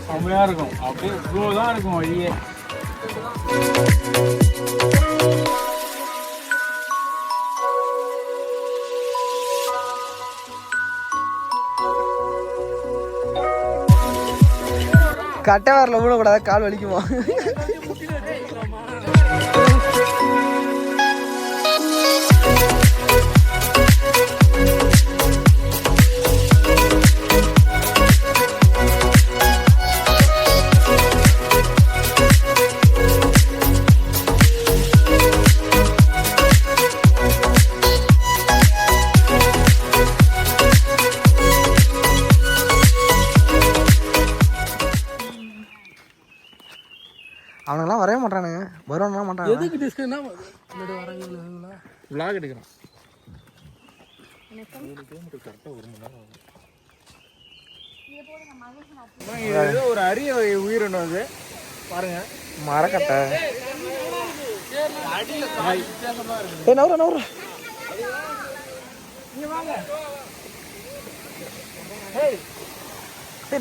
செம்மையா இருக்கும். அப்படியே ஸ்லோ தான் இருக்கும் வழியே. கட்டை வரல விடக்கூடாது, கால் வலிக்குமா? அவனுங்களாம் வரவே மாட்டானுங்க, வருவானுங்க மாட்டாங்க. எதுக்கு டிஸ்கன்னா வராங்க விளாக் எடுக்கிறான். ஏதோ ஒரு அரிய உயிரினம் அது பாருங்க, மரக்கட்டை. நவுற நவுற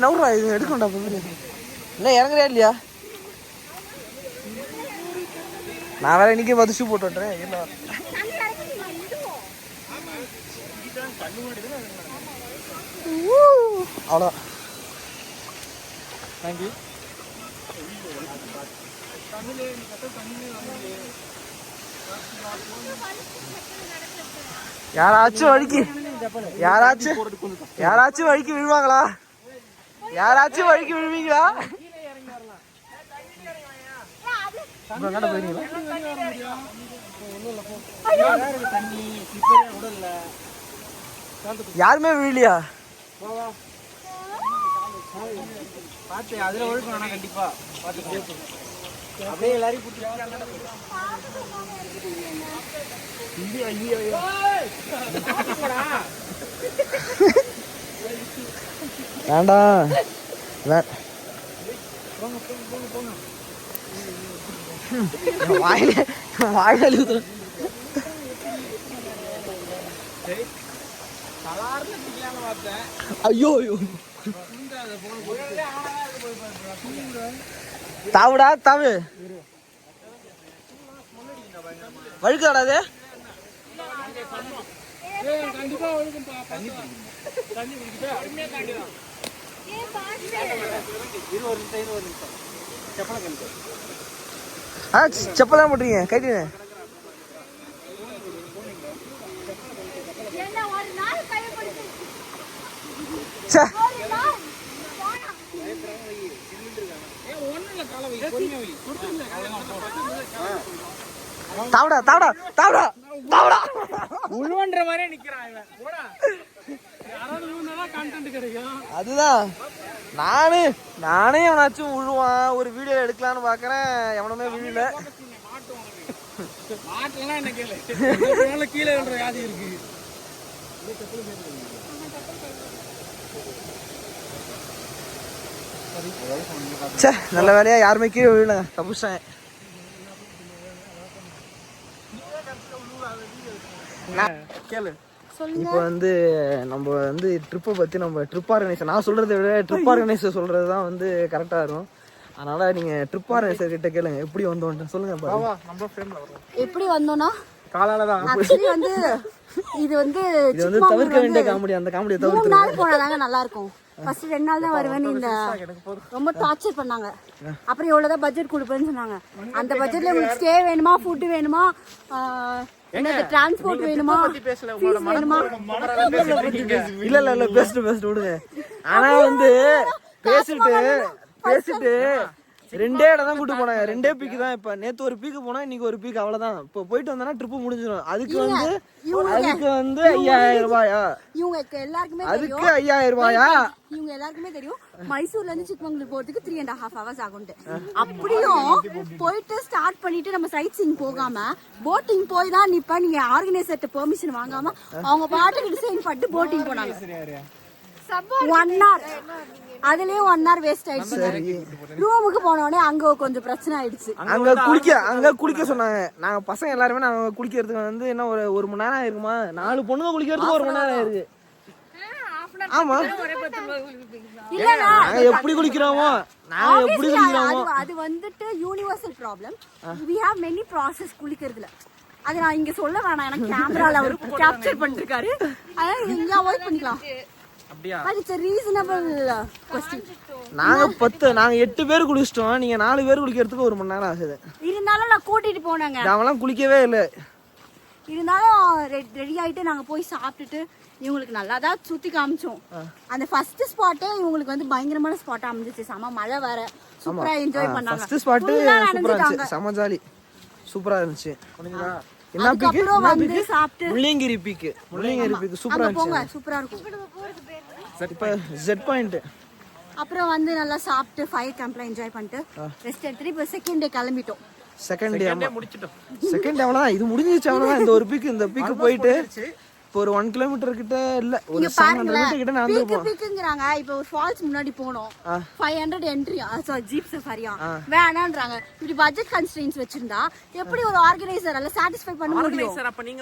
நவுறா, இது எடுக்கணும்டா. இல்லை இறங்குறியா இல்லையா? நான் வேற இன்னைக்கு பார்த்து ஷூ போட்டு விட்டுறேன். அவ்வளோதான். தேங்க்யூ. யாராச்சும் வழிக்கு யாராச்சும் வழிக்கு விழுவாங்களா? யாராச்சும் வழிக்கு விழுவீங்களா? யாருமே விழலையா? பார்த்து அதுல ஒழுக்கம் வேணா கண்டிப்பா பார்த்து அப்படியே எல்லாரையும் வேண்டாம். வாயில ஐயோ ஐயோ, தாவுடா தாவு, வழுக்காடாது. செப்பலாம் போட்டுறீங்க கைட்டு. தாவடா தாவடா தாவடா தாவடா உழுவன்ற மாதிரியே நிக்கிறான். அதுதான் நானே எவனாச்சும் விழுவான் ஒரு வீடியோ எடுக்கலான்னு பாக்குறேன், எவனுமே விழல. கீழே விழுற வியாதி இருக்கு. நல்ல வேலையா யாருமே கீழே விழல, தப்புச்சேன். கேளு. இப்போ வந்து நம்ம வந்து ட்ரிப்பை பற்றி நம்ம ட்ரிப் ஆர்கனைசர், நான் சொல்கிறத விட ட்ரிப் ஆர்கனைசர் சொல்கிறது தான் வந்து கரெக்டாக இருக்கும். அதனால் நீங்கள் ட்ரிப் ஆர்கனைசர் கிட்ட கேளுங்க எப்படி வந்தோன்ட்டு சொல்லுங்கள். எப்படி வந்தோன்னா காலால தான் ஆக்சுவலி வந்து இது வந்து தவிர்க்க வேண்டிய காமெடி, அந்த காமெடியை தவிர்த்து 3 நாள் போனாதாங்க நல்லா இருக்கும். ஃபர்ஸ்ட் 2 நாள் தான் வருவேன்னு இந்த ரொம்ப டார்ச்சர் பண்ணாங்க. அப்புறம் எவ்வளோதான் பட்ஜெட் கொடுப்பேன்னு சொன்னாங்க. அந்த பட்ஜெட்ல உங்களுக்கு ஸ்டே வேணுமா, ஃபுட் வேணுமா, டிரான்ஸ்போர்ட் வேணுமா, ஃபீஸ் வேணுமா? இல்ல பெஸ்ட் விடுங்க. ஆனா வந்து பேசிட்டு 2 இடம் தான் கூட்டு போனாங்க, 2 பீக்கு தான். இப்ப நேத்து ஒரு பீக்கு போனா இன்னைக்கு ஒரு பீக், அவ்வளவுதான். இப்போ போயிட்டு வந்தா ட்ரிப் முடிஞ்சிடும். அதுக்கு வந்து 5000 ரூபாயா? இவங்க எல்லாருக்குமே அதுக்கு 5000 ரூபாயா? இவங்க எல்லாருக்குமே தெரியும் மைசூர்ல இருந்து சிக்மங்களூர் போறதுக்கு 3.5 hours ஆகும்ட்டு. அப்படியும் போயிட்டு ஸ்டார்ட் பண்ணிட்டு நம்ம சைட் சீயிங் போகாம போட்டிங் போய் தான் நிப்ப. நீங்க ஆர்கனைசர்ட்ட பெர்மிஷன் வாங்காம அவங்க பாட்டுக்கு டிசைன் பண்ணிட்டு போட்டிங் போனாங்க. 1 hour அதுலயே 1 hour வேஸ்ட் ஆயிடுச்சு. ரூமுக்கு போனோடனே அங்க கொஞ்சம் பிரச்சனை ஆயிடுச்சு. அங்க குளிக்க சொன்னாங்க. நாங்க பசங்க எல்லாருமே நாங்க குளிக்கிறதுக்கு வந்து என்ன ஒரு மணி நேரம் ஆயிருக்குமா? 4 பொண்ணுங்க குளிக்கிறதுக்கு 1 மணி நேரம் ஆயிருக்கு. ஆமா நாங்க எப்படி குளிக்கிறோமோ அது வந்துட்டு universal problem. we have many process குளிக்கிறதுல. அது நான் இங்க சொல்ல வேணாம், எனக்கு கேமரால அவர் கேப்சர் பண்ணிருக்காரு. அதான் இங்க அவாய்ட் பண்ணிக்கலாம். அப்படியே it's a reasonable question. நாங்க 8 பேர் குளிச்சிட்டோம். நீங்க 4 பேர் குளிக்கிறதுக்கு 1 மணி நேரம் ஆகுது. இருந்தாலும் நான் கூட்டிட்டு போனாங்க. நாமெல்லாம் குளிக்கவே இல்ல. இருந்தாலும் ரெடி ஆயிட்டு நாங்க போய் சாப்பிட்டுட்டு இவங்களுக்கு நல்லா தான் சுத்தி காமிச்சோம். அந்த ஃபர்ஸ்ட் ஸ்பாட்டே இவங்களுக்கு வந்து பயங்கரமான ஸ்பாட்டா அமைஞ்சிச்சு. செம மழை வேற, சூப்பரா என்ஜாய் பண்ணாங்க. ஃபர்ஸ்ட் ஸ்பாட் சூப்பரா இருந்துச்சு, செம ஜாலி, சூப்பரா இருந்துச்சு. என்ன பீக்? வந்து சாப்பிட்டு முள்ளங்கிரி பீக் சூப்பரா இருந்துச்சு. சூப்பரா இருக்கும். இப்ப ஜெட் பாயிண்ட். அப்புறம் வந்து நல்லா சாப்பிட்டு ஃபயர் கேம்ப்ல என்ஜாய் பண்ணிட்டு ரெஸ்ட் எடுத்துட்டு இப்ப செகண்ட் டே கிளம்பிட்டோம். செகண்ட் டே முடிச்சிட்டோம். செகண்ட் டே அவ்வளவுதான், இது முடிஞ்சிச்சு அவ்வளவுதான். இந்த ஒரு பீக், இந்த பீக் போயிட்டு இப்போ ஒரு 1 கிலோமீட்டர் கிட்ட இல்ல, ஒரு 700 மீட்டர் கிட்ட நடந்து போறோம். பீக்குங்கறாங்க. இப்போ ஒரு ஃபால்ஸ் முன்னாடி போனோம். 500 என்ட்ரி, சாரி ஜீப் சஃபாரியா வேணான்றாங்க. இப்படி பட்ஜெட் கன்ஸ்ட்ரெயின்ஸ் வச்சிருந்தா எப்படி ஒரு ஆர்கனைசரால சாட்டிஸ்ஃபை பண்ண முடியும்? அப்ப நீங்க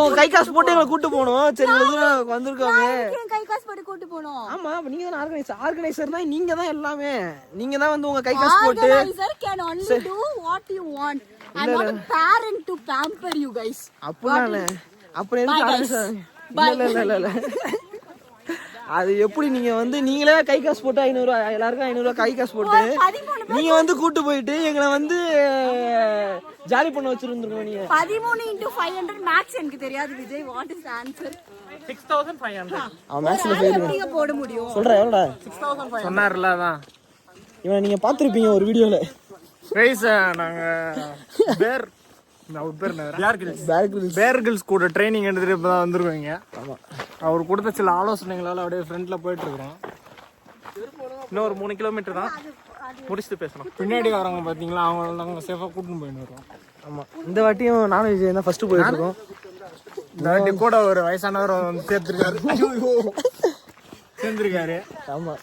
உங்க கை காசு போட்டு எங்களை கூட்டி போணும். சரி இவ்வளவு வந்திருக்கோமே, கை காசு போட்டு கூட்டி போணும். ஆமா, நீங்க தான் ஆர்கனைசர் தான், நீங்க தான் எல்லாமே. நீங்க தான் வந்து உங்க கை காசு போட்டு. Organiser can only do what you want. I'm not a parent to pamper you guys. அப்பனால அப்புறம் இல்ல அது எப்படி நீங்க வந்து நீங்களே கை காசு போட்டு 500 எல்லாருக்கும் 500 கை காசு போட்டு நீங்க வந்து கூட்டு போயிட்டு எங்களை வந்து ஜாலி பண்ண வச்சிருந்துருக்கோம். நீங்க 13 into 500 மேக்ஸ் எனக்கு தெரியாது விஜய். What is answer? 6500. அவன் மேக்ஸ்ல ஃபெயில். நீங்க போட முடியும். சொல்றா எவ்வளவுடா? 6500 சொன்னார்ல. அதான் இவன் நீங்க பாத்திருப்பீங்க ஒரு வீடியோல. கைஸ் நாங்க பேர் கில்ஸ் கூட ட்ரைனிங் எடுத்துட்டு இப்பதான் வந்துருக்கீங்க. அவர் கொடுத்த சில ஆலோசனைகளால அப்படியே ஃப்ரண்ட்ல போயிட்டு இருக்கிறோம். இன்னும் ஒரு 3 கிலோமீட்டர் தான் முடிச்சுட்டு பேசணும். பின்னாடி வரவங்க பாத்தீங்களா, அவங்க நாங்க சேஃபா கூட்டிட்டு போயிட்டு வரோம். ஆமா, இந்த வாட்டியும் நானும் விஜய் தான் ஃபர்ஸ்ட் போயிட்டு இருக்கோம். இந்த வாட்டி கூட ஒரு வயசானவர் வந்து சேர்ந்திருக்காரு. ஆமா,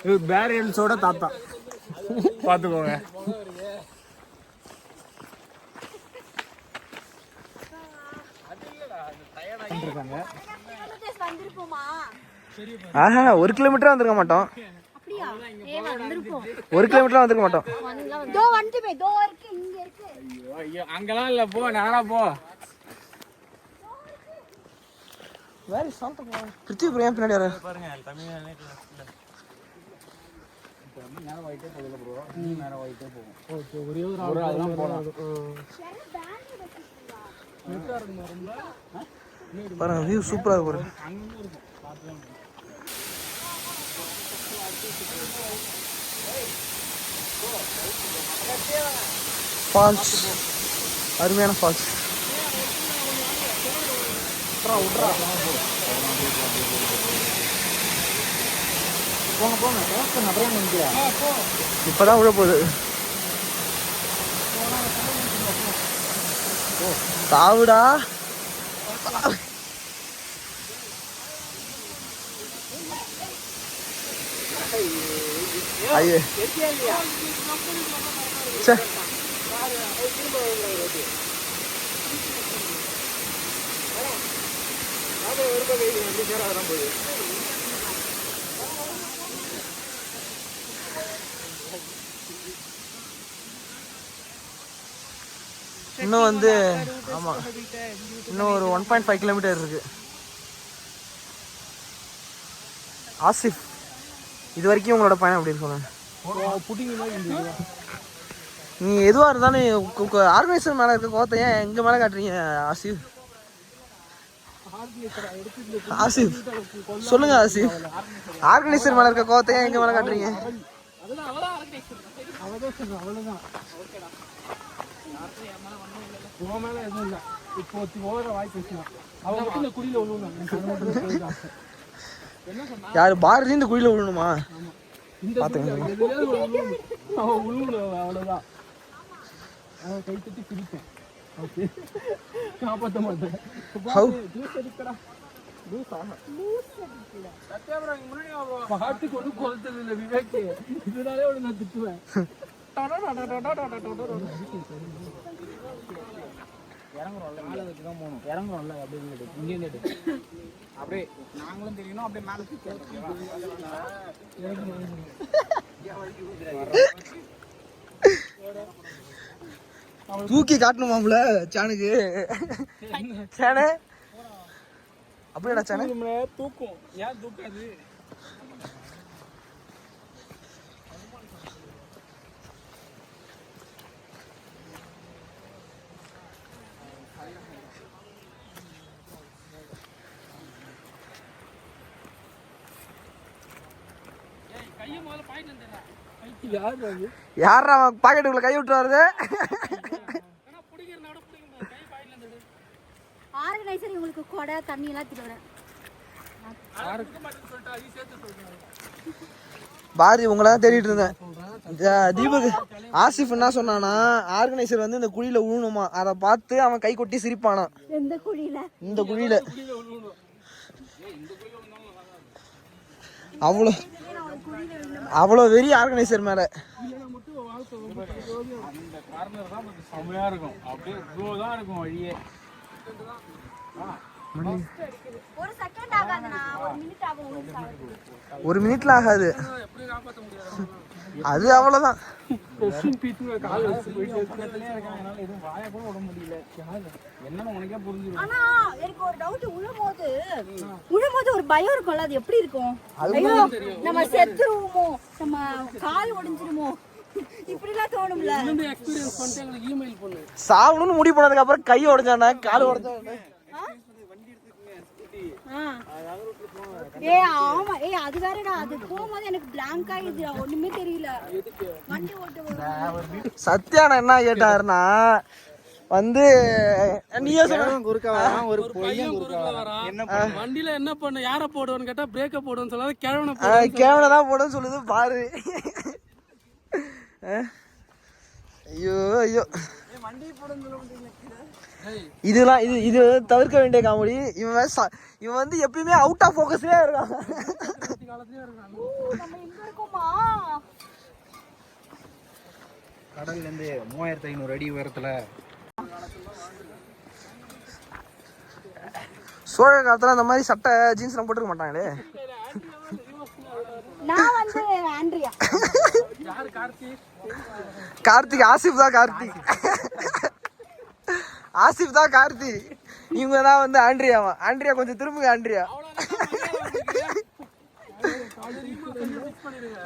இது பேர் கில்ஸோட தாத்தா, பாத்துக்கோங்க. ஆஹா, 1 கிலோமீட்டர் வந்திருக்க மாட்டோம். 1 கிலோமீட்டர் வந்திருக்க மாட்டோம். அங்கெல்லாம் இல்ல, போ நேரா போ. பிரித்தி பிரியா பின்னாடி வர பாருங்க. பாருங்க, வியூ சூப்பரா இருக்கு. ஃபால்ஸ், அருமையான ஃபால்ஸ். இப்பதான் உள்ள போகுது. தாவுடா. ஐயே சே, இன்னும் வந்து ஆமா, இன்னும் ஒரு 1.5 கிலோமீட்டர் இருக்கு. ஆசிஃப், இது வரைக்கும் உங்களோட பயணம் எப்படி இருக்குங்க? நீ எதுவா இருந்தாலும் ஆர்கனைசர் மேல இருக்க கோவத்தை ஏன் எங்க மேல காட்டுறீங்க ஆசிஃப்? ஆசிஃப் சொல்லுங்க ஆசிஃப், ஆர்கனைசர் மேல இருக்க கோவத்தை ஏன் எங்க மேல காட்டுறீங்க? யாரு பாரதி இந்த குழியில விழணுமா? பாட்டுக்கு ஒன்றும் குறைச்சது இல்லை விவேக்கு, இதனாலே ஒன்று நான் திட்டுவேன். இறங்குறோம்ல அப்படியே இங்கே அப்படியே நாங்களும் தெரியணும் அப்படியே மேலே தூக்கி காட்டணுமாம்ல சேனுக்கு. சேனு அப்படியேடா சேனு தூக்கும். ஏன் தூக்காது? யாரா பாக்கெட்டுக்குள்ள கை விட்டு வருது? ஆர்கனைசர் உங்களுக்கு கொடை தண்ணி எல்லாம் தருவேன். பாரி உங்களை தான் தேடிட்டு இருந்தேன். தீபக் ஆசிஃப் என்ன சொன்னானா, ஆர்கனைசர் வந்து இந்த குழியில உழுணுமா, அதை பார்த்து அவன் கை கொட்டி சிரிப்பானா. எந்த குழியில? இந்த குழியில. அவ்வளோ அவ்வளோ வெறி ஆர்கனைசர் மேல. செம்மையா இருக்கும். அப்படியே தான் இருக்கும் வழியே. ஒரு செகண்ட் ஆகாதுண்ணா, ஒரு மினிட் ஆகும். ஒரு மினிட்ல ஆகாது அது, அவ்வளவுதான். ஆனா எனக்கு ஒரு டவுட், உழும்போது ஒரு பயம் இருக்கும்ல, அது எப்படி இருக்கும்? ஐயோ நம்ம செத்துருவோமோ, நம்ம கால் உடைஞ்சிருமோ, இப்படிலாம் தோணும்ல. சாவணும்னு முடிவு பண்ணதுக்கு அப்புறம் கை உடைஞ்சானே, கால் உடைஞ்சானே. ஆமா அது வேறடா, அது போகும்போது எனக்கு பிளாங்க் ஆயிடுது, ஒண்ணுமே தெரியல. வண்டி ஓட்டு சத்யானா என்ன கேட்டாருன்னா வந்து, நீயே ஒரு பையன் வண்டியில என்ன பண்ண, யார போடுவோன்னு கேட்டா பிரேக்க போடுவோன்னு சொல்லாத, கேவனை தான் போடுன்னு சொல்லுது பாரு. ஐயோ ஐயோ, இதெல்லாம் இது தவிர்க்க வேண்டிய காமெடி. இவன் வந்து எப்பயுமே அவுட் ஆஃப் ஃபோக்கஸ்லயே இருக்கான். கடல்ல இருந்து 3500 அடி உயரத்துல சோழ காலத்துல அந்த மாதிரி சட்டை ஜீன்ஸ் எல்லாம் போட்டுக்க மாட்டாங்களே. நான் வந்து ஆண்ட்ரியா. யாரு? கார்த்திக். ஆசிஃப் தான் கார்த்திக். ஆசிஃப் தான் கார்த்திக். இவங்க தான் வந்து ஆண்ட்ரியாவா. ஆண்ட்ரியா கொஞ்சம் திரும்புங்க. ஆண்ட்ரியா.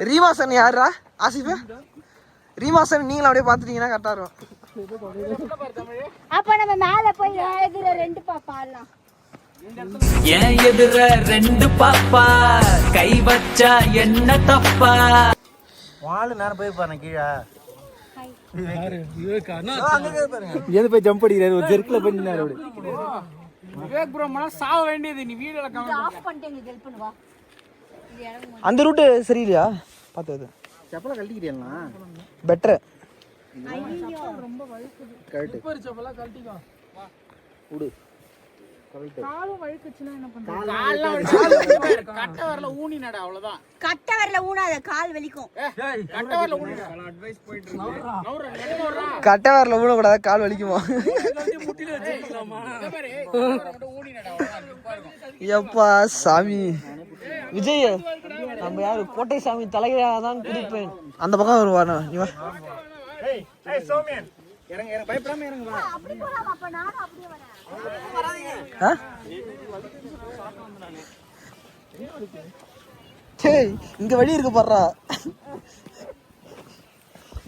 ரீமாசன் யாரா? ஆசிஃப் ரீமாசன் நீங்களும் அப்படியே பாத்துட்டீங்கன்னா கரெக்டா இருக்கும். அப்ப நம்ம மேல போய் எதிர ரெண்டு பாப்பாலாம். ஏன் எதிர ரெண்டு பாப்பா, கை வச்சா என்ன தப்பா? வாழு நேரம் போய் பாருங்க கீழே. விவேக் போய் ஜம்ப் அடிக்கிறாரு, ஒரு ஜெர்க்ல போய் நின்னாரு. விவேக் ப்ரோ மன சாவ வேண்டியது. நீ வீடியோல ஆஃப் பண்ணிட்டு எங்களுக்கு ஹெல்ப் பண்ணுவா. அந்த ரூட் சரியில்லையா? பார்த்தது செப்பல கழட்டிக்கிறியா? பெட்டர். ஐயோ ரொம்ப வழுக்குது. சூப்பர் செப்பலா கழட்டிக்கோ. வா உடு. காலும் வழுக்குச்சுனா என்ன பண்றது? கட்ட வரல ஊனி நட, அவ்வளவுதான். கட்ட வரல ஊனாத, கால் வலிக்கும். கட்ட வரல ஊனி அட்வைஸ் போயிட்டு இருக்கு. நவுறா கட்ட வரல ஊன கூடாது, கால் வலிக்குமா? முட்டில வச்சிரலாமா? ஊனி நட, அவ்வளவுதான். எப்பா சாமி விஜய், நம்ம யாரு கோட்டை சாமி தலையாதான் குடிப்பேன். அந்த பக்கம் வருவானா நீ வா. ஏய் ஏய் சோமியன் இறங்க இறங்க, பயப்படாம இறங்க வா. அப்படி போலாம். அப்ப நானும் அப்படியே வரேன். இங்க வழி இருக்கு பாருடா.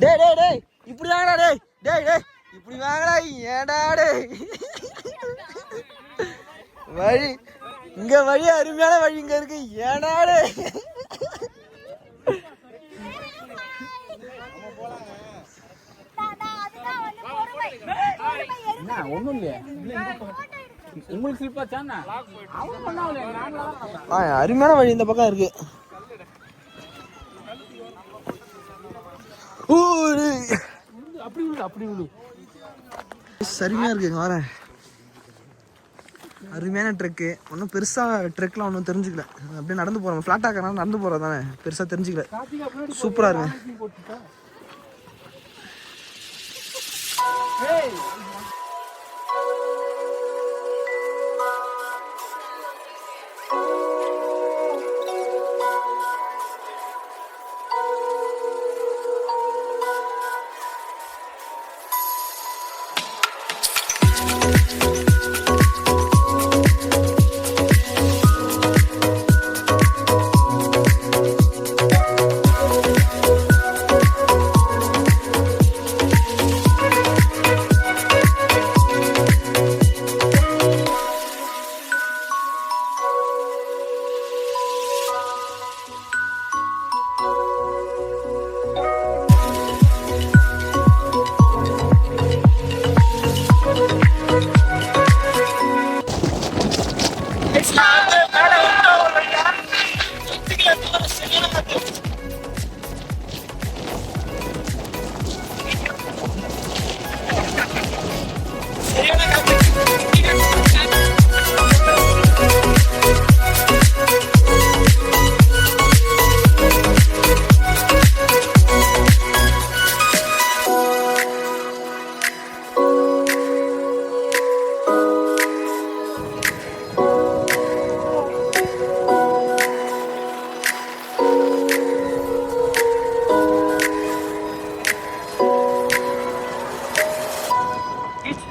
டேய் டேய் டேய், இப்படி வாங்கடா. டேய் டேய் டேய், இப்படி வாங்கடா. ஏடா டேய், வழி இங்க, வழி அருமையான வழி இங்க இருக்கு. ஏடா டேய், ஒண்ணும் இல்லையா? உங்களுக்கு ஸ்லிப்பா சானா அவன் பண்ணாவல. அருமையான வழி இந்த பக்கம் இருக்கு. அப்படி விடு, அப்படி விடு. சரிமையா இருக்கு. வரேன் அருமையான ட்ரெக்கு. ஒன்றும் பெருசாக ட்ரெக்லாம் ஒன்றும் தெரிஞ்சுக்கல. அப்படியே நடந்து போகிறோம். ஃப்ளாட்டாக இருக்கிறனால நடந்து போகிறது தானே, பெருசாக தெரிஞ்சுக்கல. சூப்பராக இருக்கு.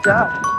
Yeah.